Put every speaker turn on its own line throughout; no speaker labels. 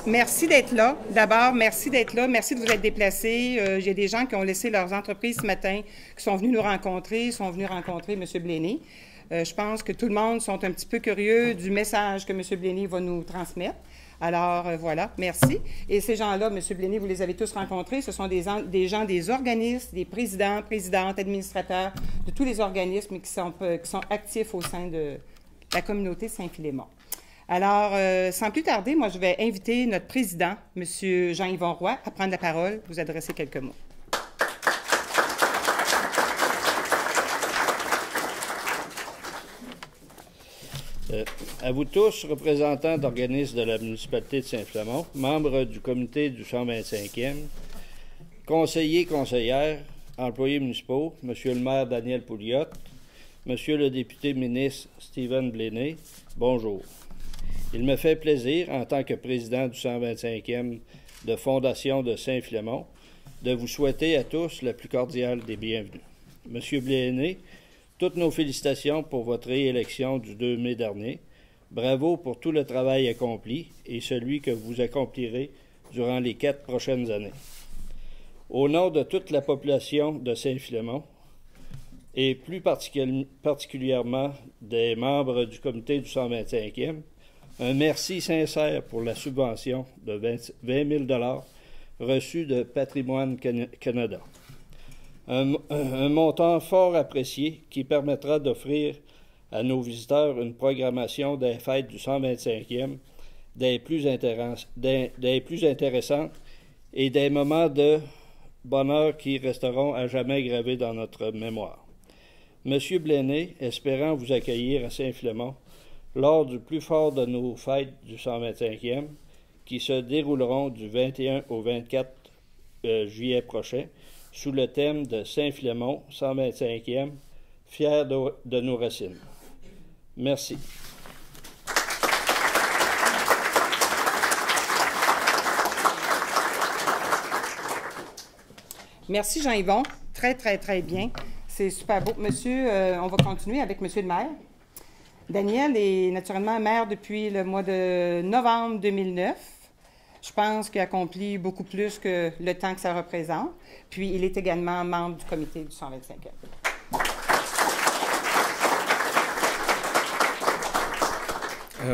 Merci d'être là. D'abord, merci d'être là. Merci de vous être déplacés. Il y a des gens qui ont laissé leurs entreprises ce matin, qui sont venus nous rencontrer, sont venus rencontrer M. Bléné. Je pense que tout le monde sont un petit peu curieux du message que M. Bléné va nous transmettre. Alors, voilà, merci. Et ces gens-là, M. Bléné, vous les avez tous rencontrés. Ce sont des gens des organismes, des présidents, présidentes, administrateurs de tous les organismes qui sont actifs au sein de la communauté Saint-Philémon. Alors, sans plus tarder, moi, je vais inviter notre président, M. Jean-Yvon Roy, à prendre la parole, vous adresser quelques mots.
À vous tous, représentants d'organismes de la municipalité de Saint-Flamand, membres du comité du 125e, conseillers, conseillères, employés municipaux, Monsieur le maire Daniel Pouliot, Monsieur le député ministre Stephen Bléné, bonjour. Il me fait plaisir, en tant que président du 125e de Fondation de Saint-Flamand, de vous souhaiter à tous la plus cordiale des bienvenues. Monsieur Bléné, toutes nos félicitations pour votre réélection du 2 mai dernier. Bravo pour tout le travail accompli et celui que vous accomplirez durant les 4 prochaines années. Au nom de toute la population de Saint-Philémon et plus particulièrement des membres du comité du 125e, un merci sincère pour la subvention de 20 000 reçue de Patrimoine Canada. Un montant fort apprécié qui permettra d'offrir à nos visiteurs une programmation des fêtes du 125e des plus intéressantes et des moments de bonheur qui resteront à jamais gravés dans notre mémoire. Monsieur Bléné, espérant vous accueillir à Saint-Philémon lors du plus fort de nos fêtes du 125e, qui se dérouleront du 21 au 24 juillet prochain, sous le thème de Saint-Philémon, 125e, fiers de nos racines. Merci.
Merci, Jean-Yvon. Très, très, très bien. C'est super beau. Monsieur, on va continuer avec Monsieur le maire. Daniel est naturellement maire depuis le mois de novembre 2009. Je pense qu'il accomplit beaucoup plus que le temps que ça représente. Puis, il est également membre du comité du 125e.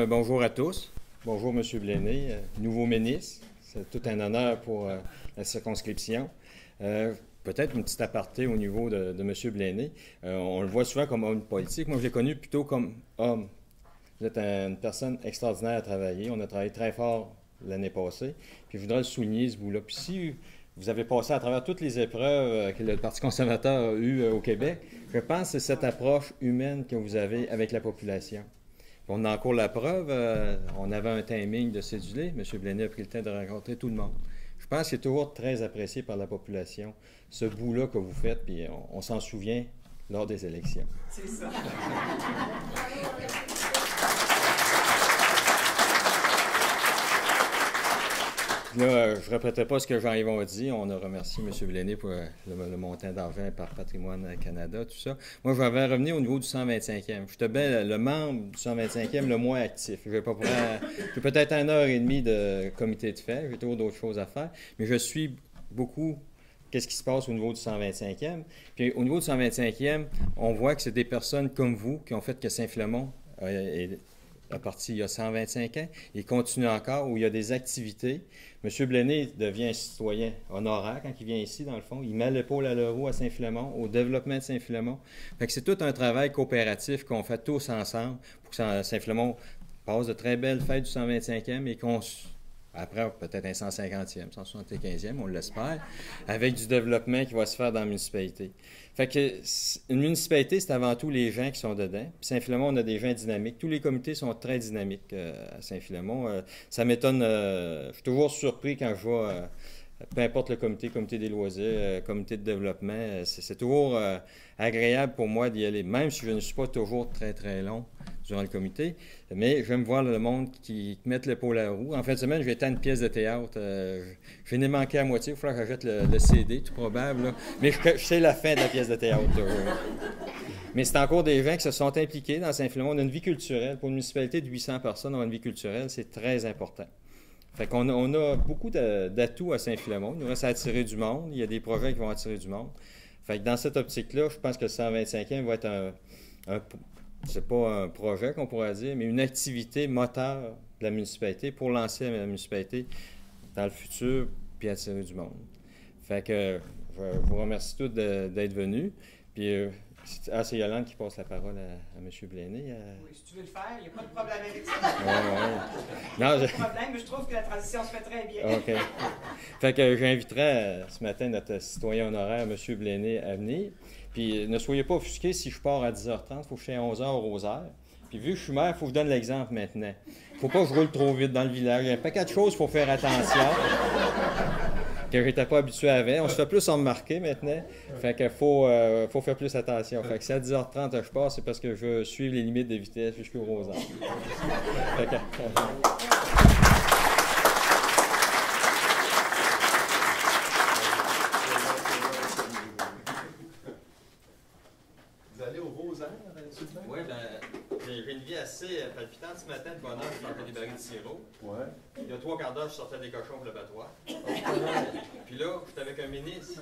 Bonjour à tous. Bonjour, M. Bléné, nouveau ministre. C'est tout un honneur pour la circonscription. Peut-être une petite aparté au niveau de M. Bléné. On le voit souvent comme homme politique. Moi, je l'ai connu plutôt comme homme. Vous êtes une personne extraordinaire à travailler. On a travaillé très fort l'année passée. Puis je voudrais le souligner, ce bout-là. Puis si vous avez passé à travers toutes les épreuves que le Parti conservateur a eues au Québec, je pense que c'est cette approche humaine que vous avez avec la population. Puis on a encore la preuve. On avait un timing de cédulé. M. Bléné a pris le temps de rencontrer tout le monde. Je pense que c'est toujours très apprécié par la population, ce bout-là que vous faites, puis on s'en souvient lors des élections. C'est ça. Là, je ne répéterai pas ce que Jean-Yvon a dit. On a remercié M. Bléné pour le montant d'argent par Patrimoine Canada, tout ça. Moi, je vais revenir au niveau du 125e. J'étais bien le membre du 125e le moins actif. J'ai peut-être 1h30 de comité de fait. J'ai toujours d'autres choses à faire. Mais je suis beaucoup qu'est-ce qui se passe au niveau du 125e. Puis au niveau du 125e, on voit que c'est des personnes comme vous qui ont fait que Saint-Philémon est parti il y a 125 ans. Il continue encore, où il y a des activités. M. Bléné devient un citoyen honoraire quand il vient ici, dans le fond. Il met l'épaule à l'euro à Saint-Philémon, au développement de Saint-Philémon. Fait que c'est tout un travail coopératif qu'on fait tous ensemble pour que Saint-Philémon passe de très belles fêtes du 125e et qu'on... Après, peut-être un 150e, 175e, on l'espère, avec du développement qui va se faire dans la municipalité. Fait que une municipalité, c'est avant tout les gens qui sont dedans. Puis Saint-Philémon, on a des gens dynamiques. Tous les comités sont très dynamiques à Saint-Philémon. Ça m'étonne, je suis toujours surpris quand je vois, peu importe le comité des loisirs, comité de développement, c'est toujours agréable pour moi d'y aller, même si je ne suis pas toujours très, très long durant le comité. Mais j'aime voir le monde qui met l'épaule à la roue. En fin de semaine, je vais être à une pièce de théâtre. Je n'ai manqué à moitié. Il faudra que j'achète le CD, tout probable. Là. Mais je sais la fin de la pièce de théâtre. Mais c'est encore des gens qui se sont impliqués dans Saint-Philémon. On a une vie culturelle. Pour une municipalité de 800 personnes, on a une vie culturelle. C'est très important. Fait qu'on on a beaucoup d'atouts à Saint-Philémon. Il nous reste à attirer du monde. Il y a des projets qui vont attirer du monde. Fait que dans cette optique-là, je pense que le 125e va être c'est pas un projet qu'on pourrait dire, mais une activité moteur de la municipalité pour lancer la municipalité dans le futur puis attirer du monde. Fait que je vous remercie tous d'être venus. Puis c'est Yolande qui passe la parole à M. Bléné.
Oui, si tu veux le faire, il n'y a pas de problème avec ça.
Non,
pas de problème, mais je trouve que la transition se fait très bien.
OK. Fait que j'inviterai ce matin notre citoyen honoraire, M. Bléné, à venir. Puis ne soyez pas offusqués si je pars à 10h30, il faut que je sois à 11h au Rosaire. Puis vu que je suis maire, il faut que je donne l'exemple maintenant. Il ne faut pas que je roule trop vite dans le village. Il y a un paquet de choses qu'il faut faire attention. Que je n'étais pas habitué avant. On se fait plus en remarquer maintenant. Fait qu'il faut faire plus attention. Fait que si à 10h30 je pars, c'est parce que je suis les limites de vitesse jusqu'au Rosaire. Fait que,
Vous allez au Rosaire,
oui, j'ai une vie assez palpitante ce matin. De bonne heure, je sortais des barils de sirop.
Ouais.
Il y a 3/4 d'heure, je sortais des cochons pour le battoir. Puis là, j'étais avec un ministre.